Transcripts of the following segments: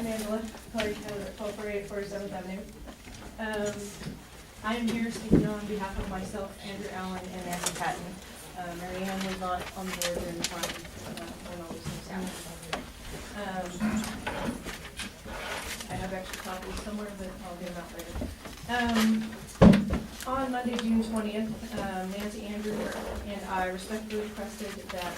I'm Angela, Clark Taylor at 1248 47th Avenue. I am here speaking on behalf of myself, Andrew Allen, and Nancy Patton. Mary Ann was not on the board during the time when all these things happened. I have extra copies somewhere, but I'll get them out later. On Monday, June 20th, Nancy, Andrew, and I respectfully requested that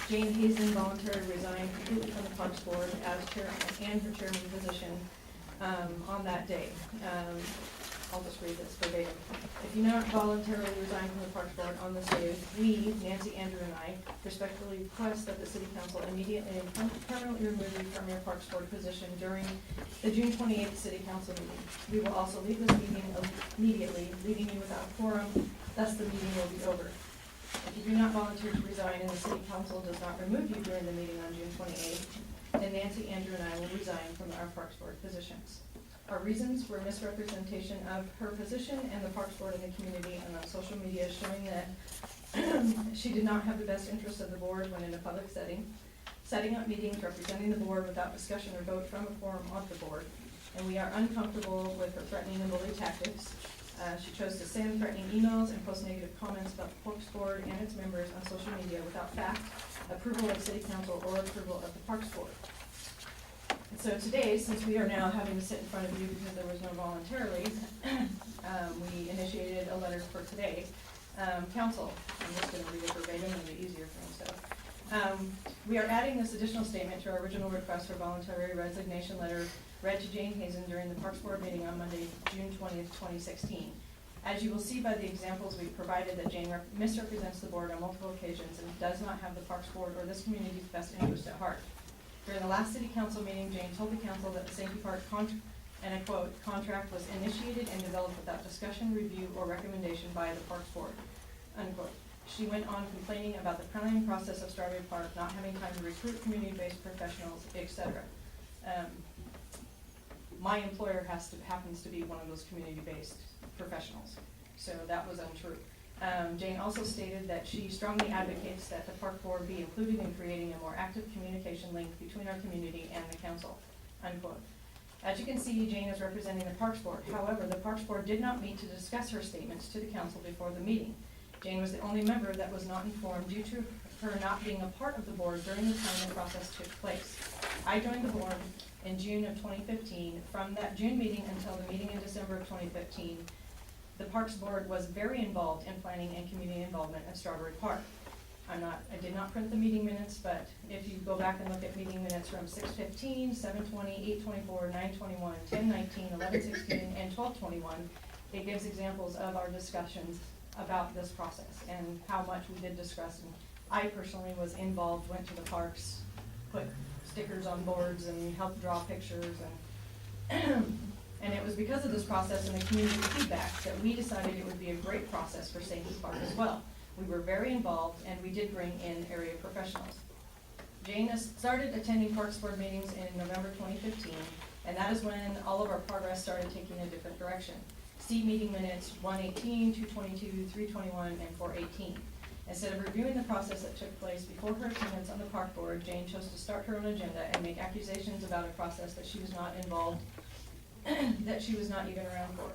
Jane Hazen voluntarily resign completely from the Parks Board as chair and her chairman position on that day. I'll just read this verbatim. If you not voluntarily resign from the Parks Board on this day, we, Nancy, Andrew, and I, respectfully request that the City Council immediately and permanently remove you from your Parks Board position during the June 28th City Council meeting. We will also leave this meeting immediately, leaving you without a quorum, thus the meeting will be over. If you do not volunteer to resign and the City Council does not remove you during the meeting on June 28th, then Nancy, Andrew, and I will resign from our Parks Board positions. Our reasons were misrepresentation of her position and the Parks Board in the community and on social media, showing that she did not have the best interests of the board when in a public setting, setting up meetings representing the board without discussion or vote from a forum of the board, and we are uncomfortable with her threatening and bully tactics. She chose to send threatening emails and post negative comments about the Parks Board and its members on social media without fact, approval of City Council, or approval of the Parks Board. And so today, since we are now having to sit in front of you because there was no voluntarily, we initiated a letter for today. Council, I'm just going to read it verbatim, it'll be easier for me. So, we are adding this additional statement to our original request for voluntary resignation letter read to Jane Hazen during the Parks Board meeting on Monday, June 20th, 2016. As you will see by the examples we provided, that Jane misrepresents the board on multiple occasions and does not have the Parks Board or this community's best interest at heart. During the last City Council meeting, Jane told the Council that the Sankey Park and I quote, contract was initiated and developed without discussion, review, or recommendation by the Parks Board, unquote. She went on complaining about the planning process of Strawberry Park, not having time to recruit community-based professionals, etc. My employer happens to be one of those community-based professionals, so that was untrue. Jane also stated that she strongly advocates that the Park Board be included in creating a more active communication link between our community and the Council, unquote. As you can see, Jane is representing the Parks Board. However, the Parks Board did not meet to discuss her statements to the Council before the meeting. Jane was the only member that was not informed due to her not being a part of the board during the time the process took place. I joined the board in June of 2015. From that June meeting until the meeting in December of 2015, the Parks Board was very involved in planning and community involvement at Strawberry Park. I did not print the meeting minutes, but if you go back and look at meeting minutes from 6:15, 7:20, 8:24, 9:21, 10:19, 11:16, and 12:21, it gives examples of our discussions about this process and how much we did discuss. And I personally was involved, went to the parks, put stickers on boards and helped draw pictures, and and it was because of this process and the community feedback that we decided it would be a great process for Sankey Park as well. We were very involved, and we did bring in area professionals. Jane started attending Parks Board meetings in November 2015, and that is when all of our progress started taking a different direction. See meeting minutes 118, 222, 321, and 418. Instead of reviewing the process that took place before her attendance on the Park Board, Jane chose to start her own agenda and make accusations about a process that she was not involved, that she was not even around for.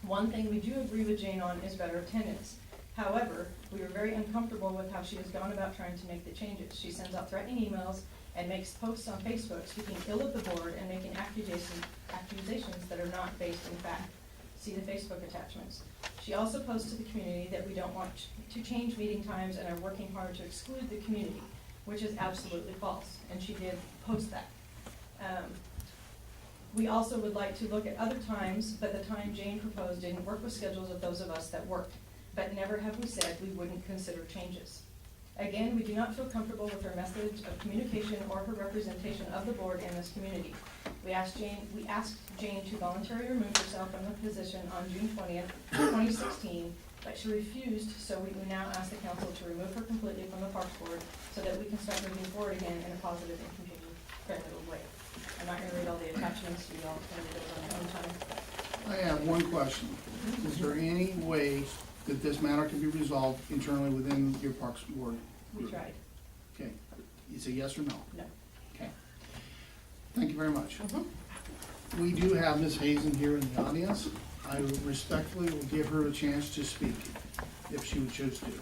One thing we do agree with Jane on is better attendance. However, we were very uncomfortable with how she has gone about trying to make the changes. She sends out threatening emails and makes posts on Facebook speaking ill of the board and making accusations that are not based in fact. See the Facebook attachments. She also posts to the community that we don't want to change meeting times and are working hard to exclude the community, which is absolutely false, and she did post that. We also would like to look at other times, but the time Jane proposed didn't work with schedules of those of us that worked, but never have we said we wouldn't consider changes. Again, we do not feel comfortable with her message of communication or her representation of the board and this community. We asked Jane to voluntarily remove herself from the position on June 20th, 2016, but she refused, so we now ask the Council to remove her completely from the Parks Board so that we can start moving forward again in a positive and community-friendly way. I'm not going to read all the attachments, you all can read those on your own time. I have one question. Is there any way that this matter can be resolved internally within your Parks Board? We tried. Okay. It's a yes or no? No. Okay. Thank you very much. Mhm. We do have Ms. Hazen here in the audience. I respectfully will give her a chance to speak, if she would choose to.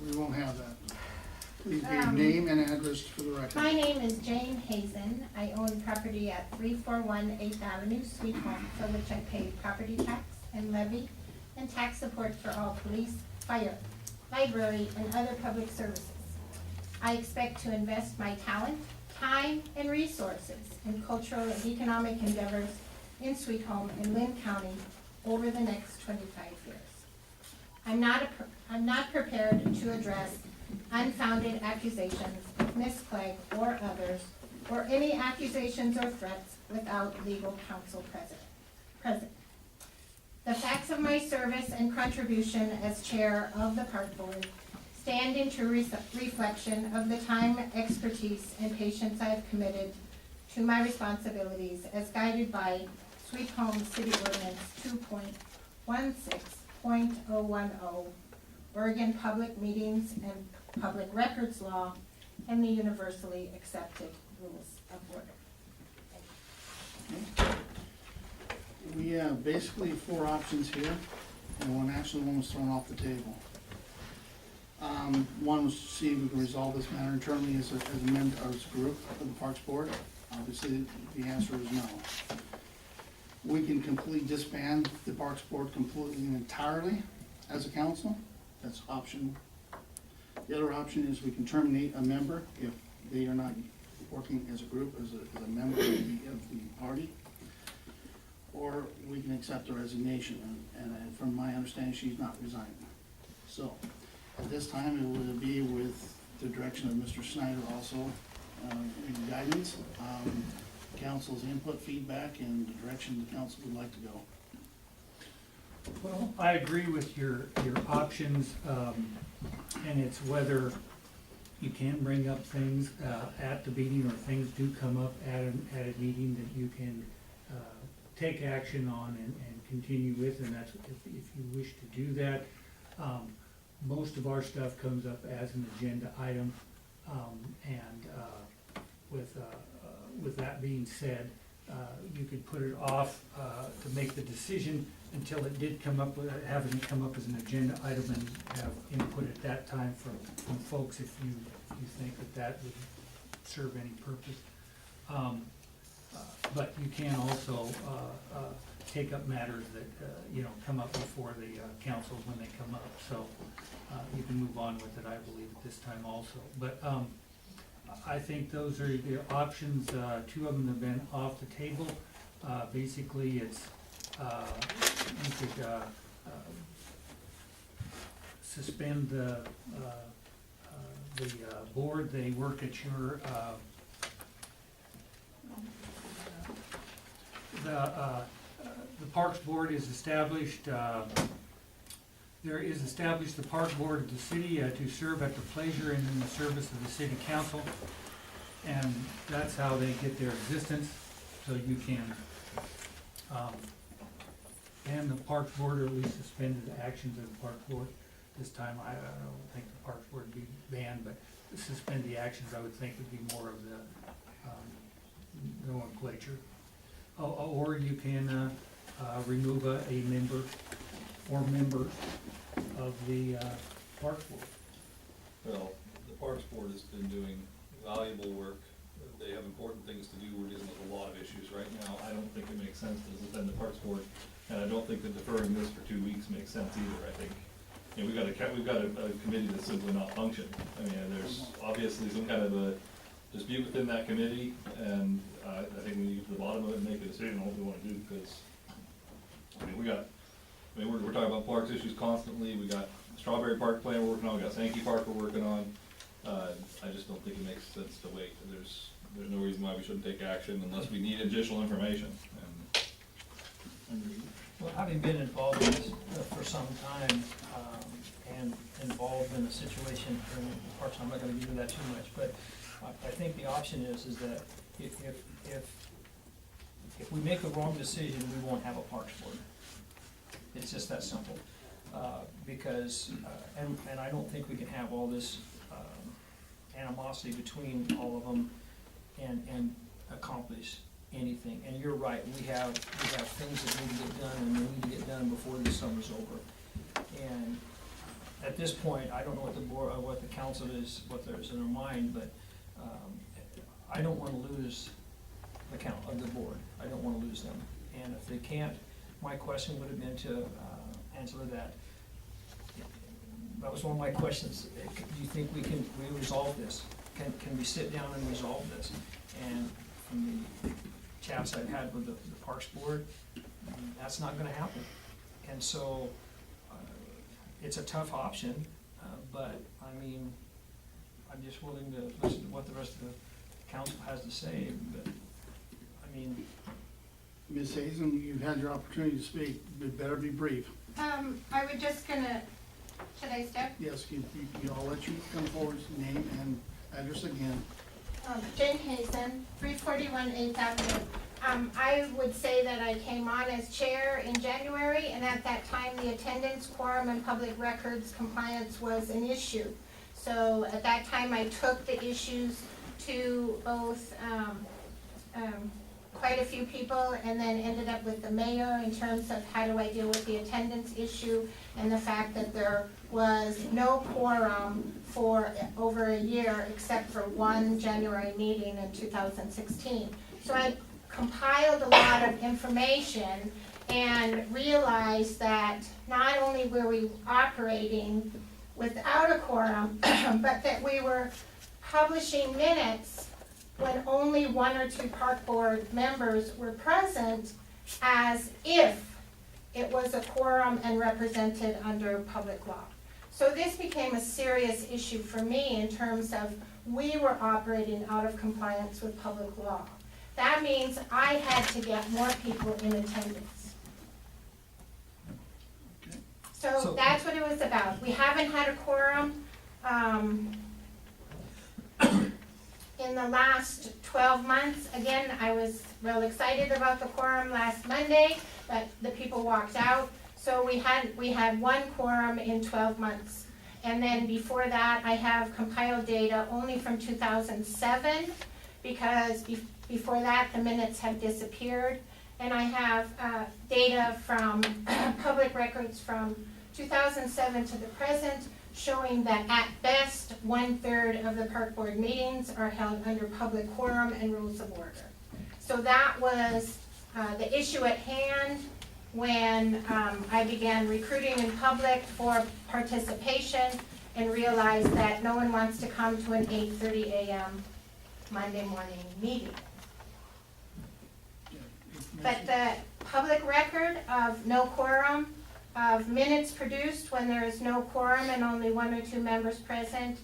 We won't have that. Please give your name and address for the record. My name is Jane Hazen. I own property at 341 8th Avenue, Sweet Home, for which I pay property tax and levy and tax support for all police, fire, library, and other public services. I expect to invest my talent, time, and resources in cultural and economic endeavors in Sweet Home and Lynn County over the next 25 years. I'm not prepared to address unfounded accusations of Ms. Clegg or others, or any accusations or threats without legal counsel present. The facts of my service and contribution as chair of the park board stand in true reflection of the time, expertise, and patience I have committed to my responsibilities as guided by Sweet Home City Ordinance 2.16.010, Oregon Public Meetings and Public Records Law, and the universally accepted rules of order. We have basically four options here, and one was thrown off the table. One was to see if we can resolve this matter internally as a member, or as a group of the Parks Board. Obviously, the answer is no. We can completely disband the Parks Board completely and entirely as a council. That's option. The other option is we can terminate a member if they are not working as a group, as a member of the party. Or we can accept a resignation, and from my understanding, she's not resigning. So, at this time, it will be with the direction of Mr. Snyder also, in guidance, council's input, feedback, and the direction the council would like to go. Well, I agree with your options, and it's whether you can bring up things at the meeting, or things do come up at a meeting that you can take action on and continue with, and that's if you wish to do that. Most of our stuff comes up as an agenda item, and with that being said, you could put it off to make the decision until it did come up, having it come up as an agenda item, and have input at that time from folks if you think that would serve any purpose. But you can also take up matters that come up before the council when they come up. So you can move on with it, I believe, at this time also. But I think those are the options. Two of them have been off the table. Basically, it's you could suspend the board. They work at your the Parks Board is established. There is established the Park Board of the city to serve at the pleasure and in the service of the city council, and that's how they get their existence. So you can ban the Parks Board, or at least suspend the actions of the Parks Board. This time, I don't think the Parks Board would be banned, but suspend the actions, I would think, would be more of the nomenclature. Or you can remove a member or members of the Parks Board. Well, the Parks Board has been doing valuable work. They have important things to do. We're dealing with a lot of issues right now. I don't think it makes sense to suspend the Parks Board, and I don't think that deferring this for 2 weeks makes sense either. I think, we've got a committee that's simply not functioning. I mean, there's obviously some kind of a dispute within that committee, and I think we need to get to the bottom of it and make a decision on what we want to do, because, I mean, we got I mean, we're talking about parks issues constantly, we got Strawberry Park plan we're working on, we got Sankey Park we're working on. I just don't think it makes sense to wait, there's no reason why we shouldn't take action unless we need additional information. Well, having been involved in this for some time, and involved in a situation in the parks, I'm not gonna get into that too much, but I think the option is that if we make the wrong decision, we won't have a parks board. It's just that simple. Because, and I don't think we can have all this animosity between all of them and accomplish anything. And you're right, we have things that need to get done, and they need to get done before the summer's over. And at this point, I don't know what the board, what the council is, what there's in their mind, but I don't wanna lose the count of the board. I don't wanna lose them. And if they can't, my question would have been to answer that. That was one of my questions. Do you think we resolve this? Can we sit down and resolve this? And from the chats I've had with the Parks Board, that's not gonna happen. And so, it's a tough option, but I mean, I'm just willing to listen to what the rest of the council has to say, but, I mean. Ms. Hazen, you've had your opportunity to speak, but better be brief. I was just gonna, should I step? Yes, I'll let you come forward, name and address again. Jane Hazen, 341 8th Avenue. I would say that I came on as chair in January, and at that time, the attendance, quorum, and public records compliance was an issue. So at that time, I took the issues to both quite a few people, and then ended up with the mayor in terms of how do I deal with the attendance issue and the fact that there was no quorum for over a year except for one January meeting in 2016. So I compiled a lot of information and realized that not only were we operating without a quorum, but that we were publishing minutes when only one or two park board members were present, as if it was a quorum and represented under public law. So this became a serious issue for me in terms of we were operating out of compliance with public law. That means I had to get more people in attendance. So that's what it was about. We haven't had a quorum in the last 12 months. Again, I was real excited about the quorum last Monday, but the people walked out. So we had one quorum in 12 months. And then before that, I have compiled data only from 2007, because before that, the minutes have disappeared. And I have data from public records from 2007 to the present, showing that at best, 1/3 of the park board meetings are held under public quorum and rules of order. So that was the issue at hand when I began recruiting in public for participation and realized that no one wants to come to an 8:30 a.m. Monday morning meeting. But the public record of no quorum, of minutes produced when there is no quorum and only one or two members present,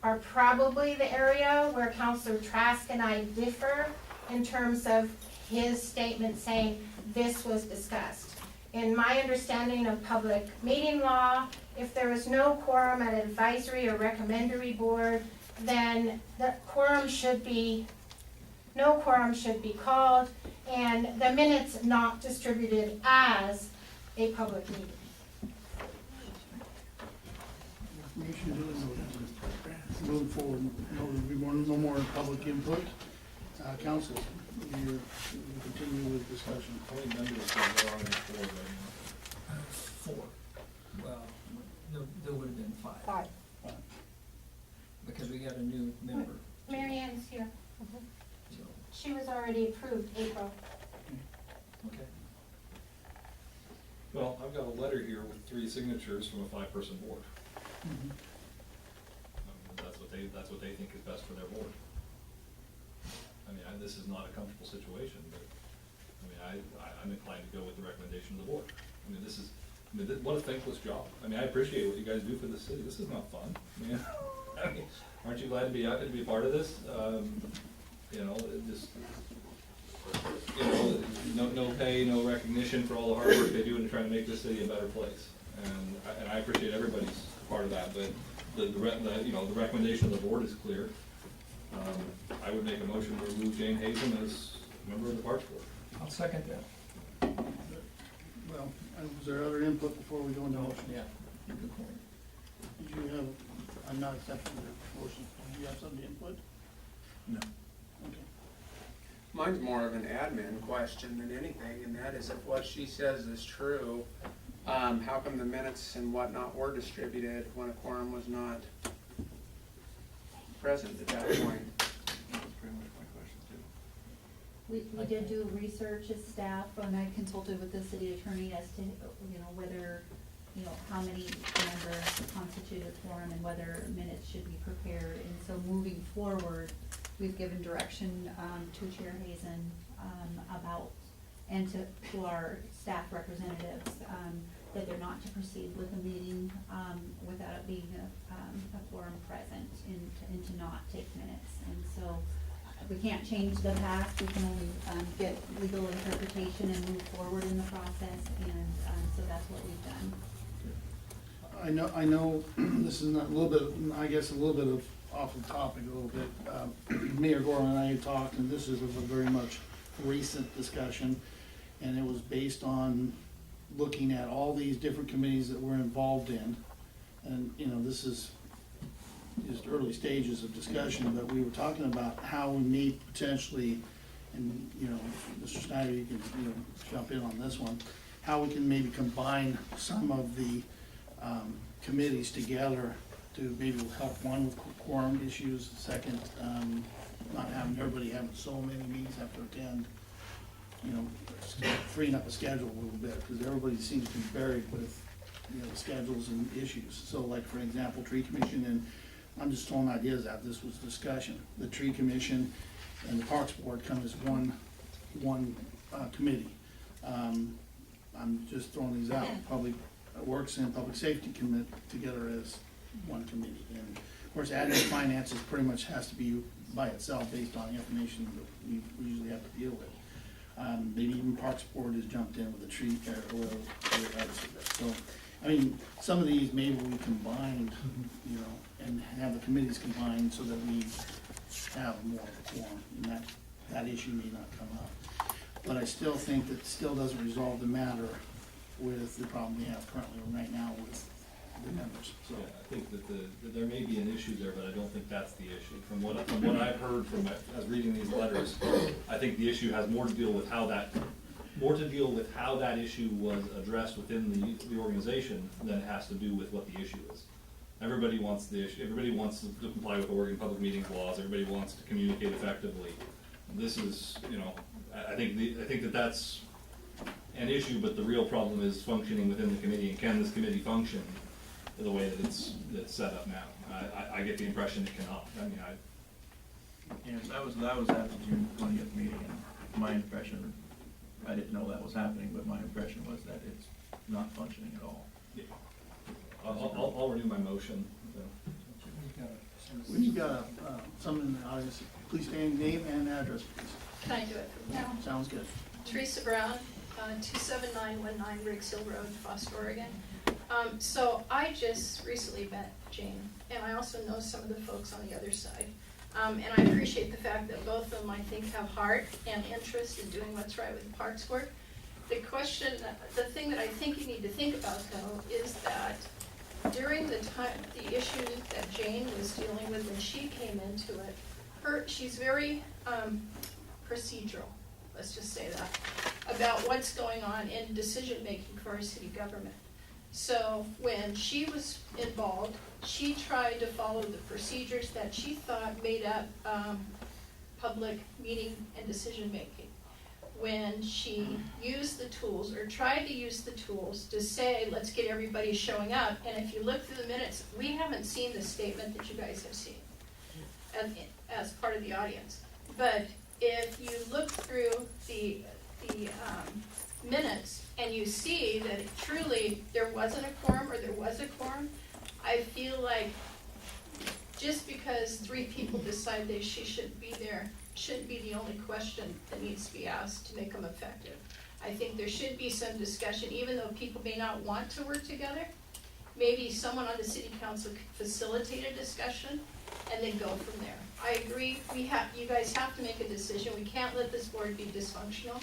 are probably the area where Councilor Trask and I differ in terms of his statement saying this was discussed. In my understanding of public meeting law, if there is no quorum at an advisory or recommendatory board, then the quorum should be, no quorum should be called, and the minutes not distributed as a public meeting. Information duly noted. Moving forward, no more public input. Council, you continue with discussion. How many members are on this board right now? 4. Well, there would have been 5. 5. Because we got a new member. Mary Ann's here. So, She was already approved April. okay. Well, I've got a letter here with 3 signatures from a 5-person board. That's what they think is best for their board. I mean, this is not a comfortable situation, but, I mean, I'm inclined to go with the recommendation of the board. I mean, this is I mean, what a thankless job. I mean, I appreciate what you guys do for the city. This is not fun. I mean, aren't you glad to be out and be a part of this? You know, it just, you know, no pay, no recognition for all the hard work they do in trying to make this city a better place. And I appreciate everybody's part of that, but you know, the recommendation of the board is clear. I would make a motion to remove Jane Hazen as a member of the Parks Board. I'll second that. Well, was there other input before we go into motion? Yeah, good point. Did you have, I'm not accepting the motion, did you have something to input? No. Okay. Mine's more of an admin question than anything, and that is if what she says is true, how come the minutes and whatnot were distributed when a quorum was not present at that point? That's pretty much my question too. We did do research as staff, and I consulted with the city attorney as to, you know, whether, you know, how many members constitute a quorum and whether minutes should be prepared. And so moving forward, we've given direction to Chair Hazen about, and to our staff representatives, that they're not to proceed with a meeting without it being a quorum present, and to not take minutes. And so we can't change the past, we can only get legal interpretation and move forward in the process, and so that's what we've done. I know this is not a little bit, I guess a little bit of off the topic a little bit. Mayor Gorman and I had talked, and this is a very much recent discussion, and it was based on looking at all these different committees that we're involved in. And, you know, this is just early stages of discussion, but we were talking about how we may potentially, and, you know, Mr. Snyder, you can, you know, jump in on this one, how we can maybe combine some of the committees together to maybe help, one with quorum issues, second, not having everybody having so many meetings have to attend, you know, freeing up a schedule a little bit, because everybody seems to be buried with, you know, the schedules and issues. So like, for example, tree commission, and I'm just throwing ideas out, this was discussion. The tree commission and the parks board come as one committee. I'm just throwing these out. Public works and public safety commit together as one committee. And of course, admin finances pretty much has to be by itself based on the information that we usually have to deal with. Maybe even Parks Board has jumped in with the tree, or whatever. So, I mean, some of these maybe we combined, you know, and have the committees combined so that we have more of a quorum, and that issue may not come up. But I still think that still doesn't resolve the matter with the problem we have currently right now with the members, so. Yeah, I think that there may be an issue there, but I don't think that's the issue. From what I've heard as reading these letters, I think the issue has more to deal with how that issue was addressed within the organization than it has to do with what the issue is. Everybody wants everybody wants to comply with Oregon public meetings laws, everybody wants to communicate effectively. This is, you know, I think that that's an issue, but the real problem is functioning within the committee, and can this committee function the way that it's set up now? I get the impression it cannot. I mean, Yes, that was at the June 20th meeting, and my impression, I didn't know that was happening, but my impression was that it's not functioning at all. yeah. I'll renew my motion. We've got someone in the audience, please state name and address, please. Can I do it from now? Sounds good. Teresa Brown, 27919 Riggs Hill Road, Foster, Oregon. So I just recently met Jane, and I also know some of the folks on the other side. And I appreciate the fact that both of them, I think, have heart and interest in doing what's right with the Parks Board. The thing that I think you need to think about, though, is that during the issue that Jane was dealing with when she came into it, she's very procedural, let's just say that, about what's going on in decision-making for our city government. So when she was involved, she tried to follow the procedures that she thought made up public meeting and decision-making. When she used the tools, or tried to use the tools to say, let's get everybody showing up, and if you look through the minutes, we haven't seen the statement that you guys have seen as part of the audience. But if you look through the minutes and you see that truly there wasn't a quorum or there was a quorum, I feel like just because 3 people decide she should be there, shouldn't be the only question that needs to be asked to make them effective. I think there should be some discussion, even though people may not want to work together. Maybe someone on the city council could facilitate a discussion and then go from there. I agree, you guys have to make a decision. We can't let this board be dysfunctional.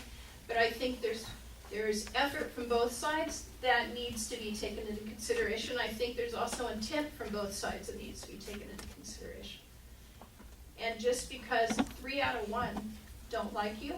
But I think there's effort from both sides that needs to be taken into consideration. I think there's also intent from both sides that needs to be taken into consideration. And just because 3 out of 1 don't like you,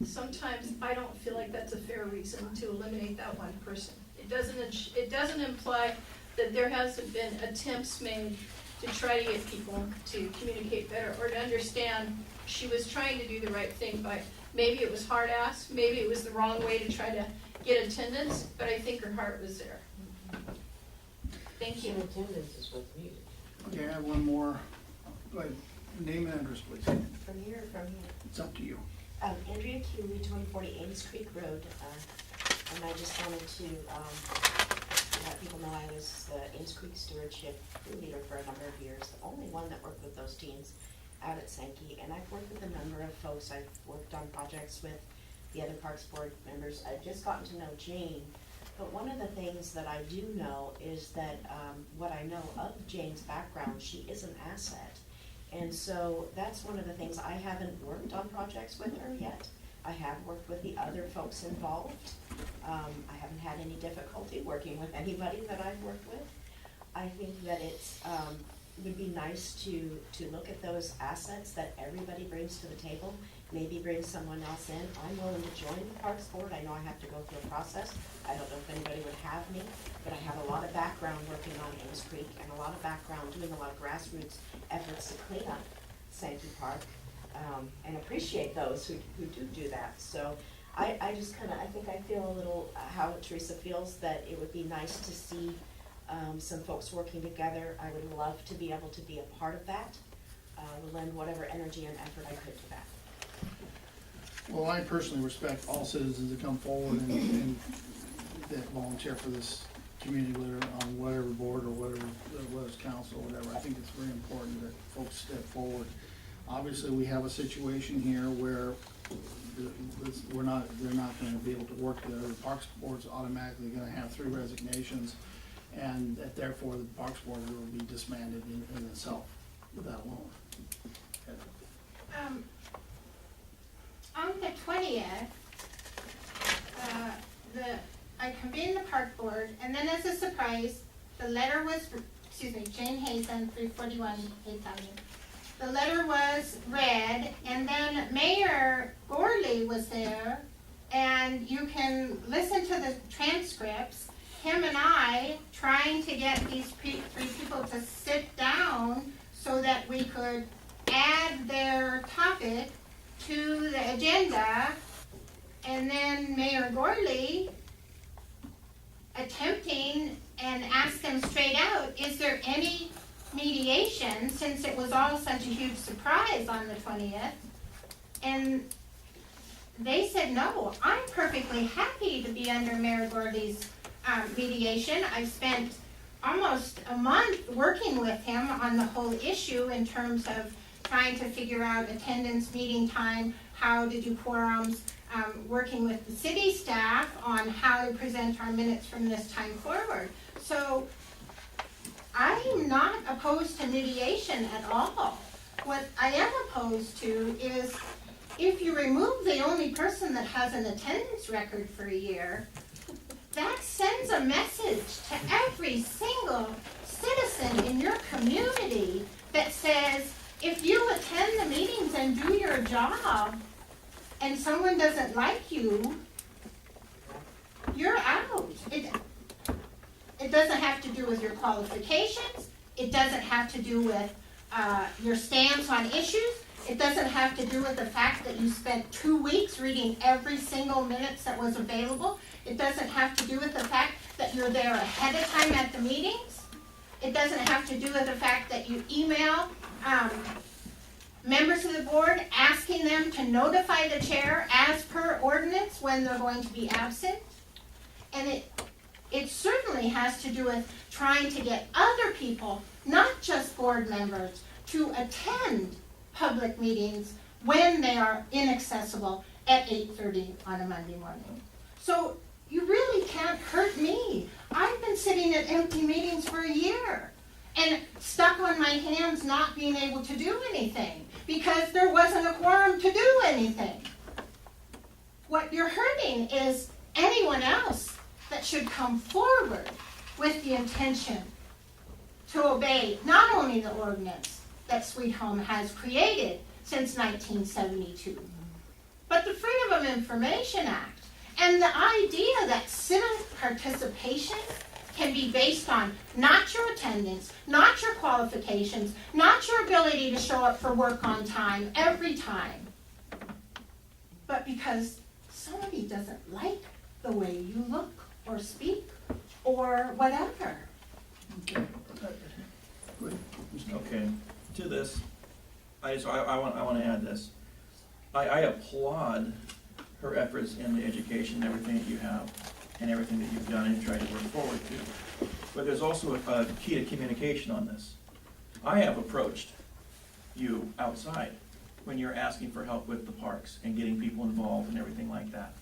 sometimes I don't feel like that's a fair reason to eliminate that one person. It doesn't imply that there hasn't been attempts made to try to get people to communicate better or to understand she was trying to do the right thing by, maybe it was hard ass, maybe it was the wrong way to try to get attendance, but I think her heart was there. Thank you. Attendance is what's needed. Okay, I have one more. Go ahead, name and address, please. From here. It's up to you. Andrea Keeley, 2040 Ames Creek Road, and I just wanted to let people know I was the Ames Creek Stewardship leader for a number of years, the only one that worked with those teens out at Sankey, and I've worked with a number of folks. I've worked on projects with the other Parks Board members. I've just gotten to know Jane, but one of the things that I do know is that what I know of Jane's background, she is an asset. And so that's one of the things. I haven't worked on projects with her yet. I have worked with the other folks involved. I haven't had any difficulty working with anybody that I've worked with. I think that it's would be nice to look at those assets that everybody brings to the table, maybe bring someone else in. I'm willing to join the Parks Board. I know I have to go through a process. I don't know if anybody would have me, but I have a lot of background working on Ames Creek and a lot of background doing a lot of grassroots efforts to clean up Sankey Park, and appreciate those who do that. So I just kind of, I think I feel a little how Teresa feels, that it would be nice to see some folks working together. I would love to be able to be a part of that. Will lend whatever energy and effort I could to that. Well, I personally respect all citizens that come forward and that volunteer for this community, whether on whatever board or whether it's council or whatever. I think it's very important that folks step forward. Obviously, we have a situation here where they're not gonna be able to work together. The Parks Board's automatically gonna have 3 resignations, and that therefore the Parks Board will be disbanded in itself with that alone. On the 20th, I convened the park board, and then as a surprise, the letter was, Jane Hazen, 341 8th Avenue. The letter was read, and then Mayor Gorley was there, and you can listen to the transcripts. Him and I trying to get these 3 people to sit down so that we could add their topic to the agenda, and then Mayor Gorley attempting and asked them straight out, is there any mediation, since it was all such a huge surprise on the 20th? And they said, no, I'm perfectly happy to be under Mayor Gorley's mediation. I've spent almost a month working with him on the whole issue in terms of trying to figure out attendance, meeting time, how to do quorums, working with the city staff on how to present our minutes from this time forward. So I'm not opposed to mediation at all. What I am opposed to is if you remove the only person that has an attendance record for a year, that sends a message to every single citizen in your community that says, if you attend the meetings and do your job and someone doesn't like you, you're out. It doesn't have to do with your qualifications. It doesn't have to do with your stance on issues. It doesn't have to do with the fact that you spent 2 weeks reading every single minute that was available. It doesn't have to do with the fact that you're there ahead of time at the meetings. It doesn't have to do with the fact that you email members of the board, asking them to notify the chair as per ordinance when they're going to be absent. And it certainly has to do with trying to get other people, not just board members, to attend public meetings when they are inaccessible at 8:30 on a Monday morning. So you really can't hurt me. I've been sitting at empty meetings for a year and stuck on my hands not being able to do anything because there wasn't a quorum to do anything. What you're hurting is anyone else that should come forward with the intention to obey not only the ordinance that Sweet Home has created since 1972, but the Freedom of Information Act and the idea that civic participation can be based on not your attendance, not your qualifications, not your ability to show up for work on time every time, but because somebody doesn't like the way you look or speak or whatever. Okay. Good. Okay, to this, I want to add this. I applaud her efforts in the education and everything that you have and everything that you've done and tried to work forward to. But there's also a key to communication on this. I have approached you outside when you're asking for help with the parks and getting people involved and everything like that.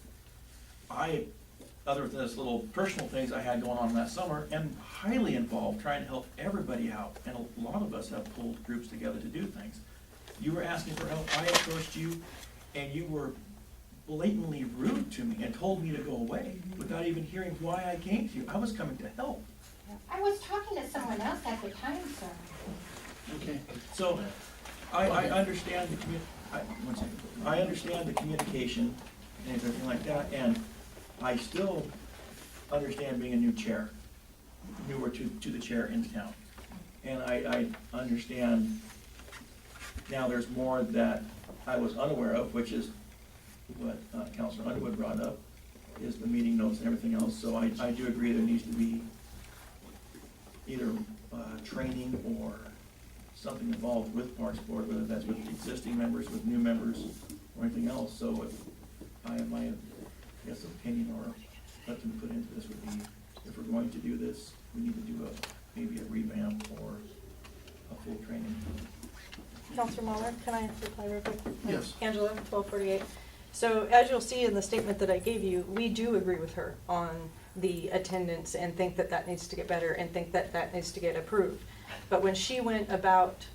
Other than this little personal things I had going on last summer, am highly involved trying to help everybody out. And a lot of us have pulled groups together to do things. You were asking for help, I approached you, and you were blatantly rude to me and told me to go away without even hearing why I came to you. I was coming to help. I was talking to someone else at the time, sir. Okay. So, I understand I understand the communication and everything like that, and I still understand being a new chair, newer to the chair in town. And I understand now there's more that I was unaware of, which is what Councilor Underwood brought up, is the meeting notes and everything else. So I do agree there needs to be either training or something involved with Parks Board, whether that's with existing members, with new members, or anything else. So if I have my, opinion or let them put into this would be, if we're going to do this, we need to do maybe a revamp or a full training. Counselor Mahler, can I reply real quick? Yes. Angela, 1248. So as you'll see in the statement that I gave you, we do agree with her on the attendance and think that that needs to get better and think that that needs to get approved. But when she went about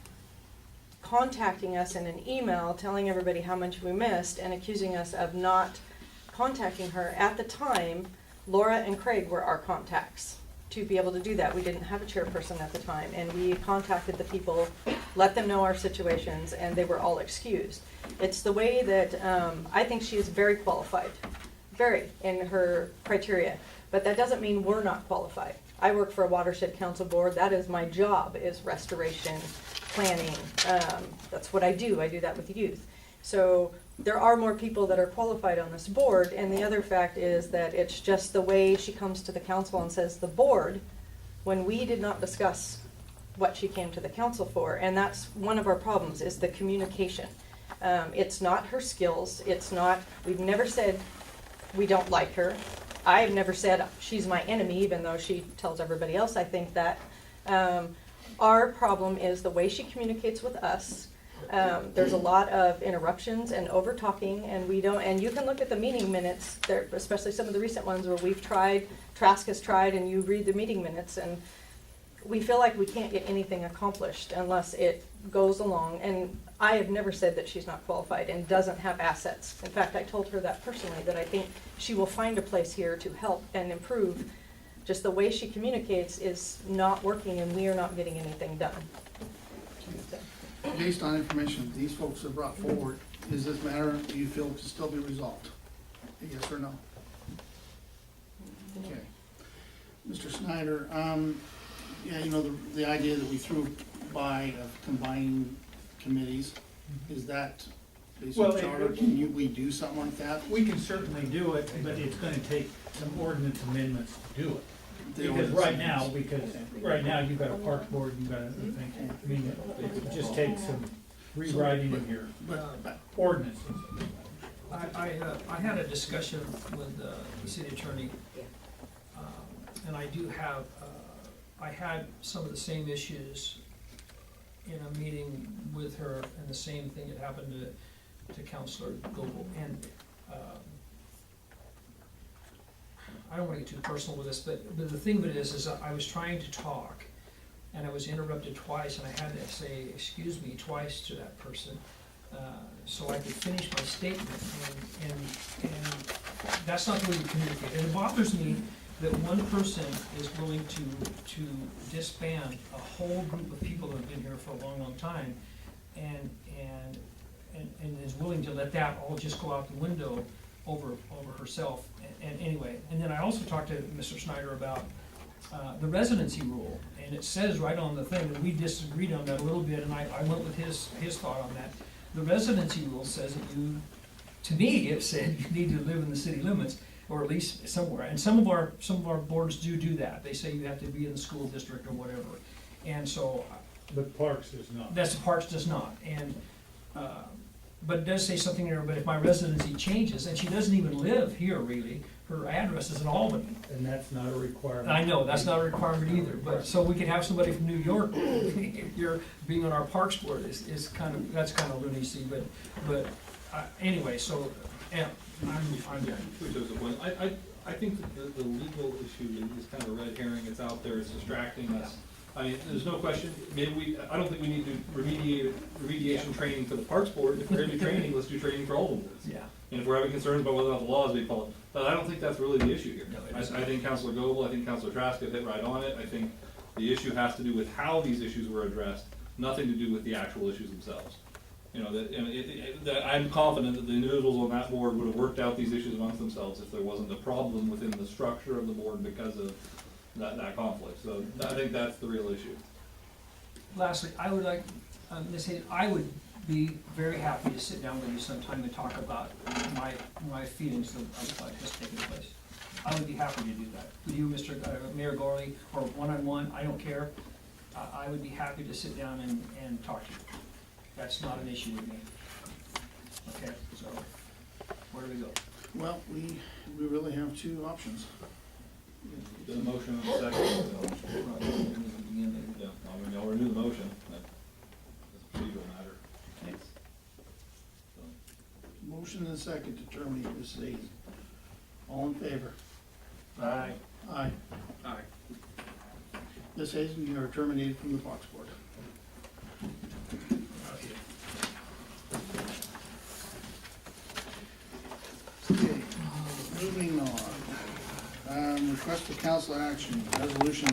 contacting us in an email, telling everybody how much we missed and accusing us of not contacting her, at the time, Laura and Craig were our contacts to be able to do that. We didn't have a chairperson at the time, and we contacted the people, let them know our situations, and they were all excused. It's the way that I think she is very qualified, very, in her criteria, but that doesn't mean we're not qualified. I work for a watershed council board. That is my job, is restoration, planning. That's what I do. I do that with youth. So there are more people that are qualified on this board, and the other fact is that it's just the way she comes to the council and says the board, when we did not discuss what she came to the council for, and that's one of our problems, is the communication. It's not her skills, it's not, we've never said we don't like her. I've never said she's my enemy, even though she tells everybody else I think that. Our problem is the way she communicates with us. There's a lot of interruptions and over talking, and we don't, and you can look at the meeting minutes there, especially some of the recent ones where we've tried, Trask has tried, and you read the meeting minutes, and we feel like we can't get anything accomplished unless it goes along. And I have never said that she's not qualified and doesn't have assets. In fact, I told her that personally, that I think she will find a place here to help and improve. Just the way she communicates is not working, and we are not getting anything done. So. Based on information these folks have brought forward, is this matter, do you feel, can still be resolved? Yes or no? Okay. Mr. Snyder, yeah, you know, the idea that we threw by of combining committees, is that based Well, on charter, can we do something like that? We can certainly do it, but it's gonna take some ordinance amendments to do it. The Because ordinance right now, you've got a park board, you've got a thing, I mean, it just takes some rewriting in here, ordinances. I had a discussion with the city attorney, and I do have, I had some of the same issues in a meeting with her, and the same thing had happened to Counselor Goble. And I don't wanna get too personal with this, but the thing of it is I was trying to talk, and I was interrupted twice, and I had to say, excuse me, twice to that person, so I could finish my statement, and that's not the way you communicate. And it bothers me that one person is willing to disband a whole group of people that have been here for a long, long time, and is willing to let that all just go out the window over herself. And anyway, and then I also talked to Mr. Snyder about the residency rule, and it says right on the thing, and we disagreed on that a little bit, and I went with his thought on that. The residency rule says that you, to me, it said you need to live in the city limits, or at least somewhere, and some of our boards do that. They say you have to be in the school district or whatever, and so. But Parks does not. That's, Parks does not, and, but it does say something there, but if my residency changes, and she doesn't even live here really, her address is in Albany. And that's not a requirement. I know, that's not a requirement either, but, so we could have somebody from New York, you're, being on our Parks board is kind of, that's kind of lunacy, but, anyway, so, yeah, I'm Yeah, which is the point. I think that the legal issue is kind of a red herring, it's out there, it's distracting us. I mean, there's no question, maybe I don't think we need to remediation training for the Parks Board. If we're gonna do training, let's do training for all the boards. Yeah. And if we're having concerns about whether or not the law is being followed, but I don't think that's really the issue here. No, it I isn't. think Councilor Goble, I think Councilor Trask hit right on it. I think the issue has to do with how these issues were addressed, nothing to do with the actual issues themselves. You know, that I'm confident that the individuals on that board would have worked out these issues amongst themselves if there wasn't a problem within the structure of the board because of that conflict. So I think that's the real issue. Lastly, I would like, Ms. Hayes, I would be very happy to sit down with you sometime and talk about my feelings of what has taken place. I would be happy to do that. With you, Mayor Gorley, or one-on-one, I don't care. I would be happy to sit down and talk to you. That's not an issue with me. Okay, so, where do we go? Well, we really have two options. The motion and the second. Yeah, I mean, y'all renew the motion. That's a procedural matter. Thanks. Motion and a second to terminate this season. All in favor? Aye. Aye. Aye. Ms. Hazen, you are terminated from the Parks Board. Okay, moving on. Request for council action, resolution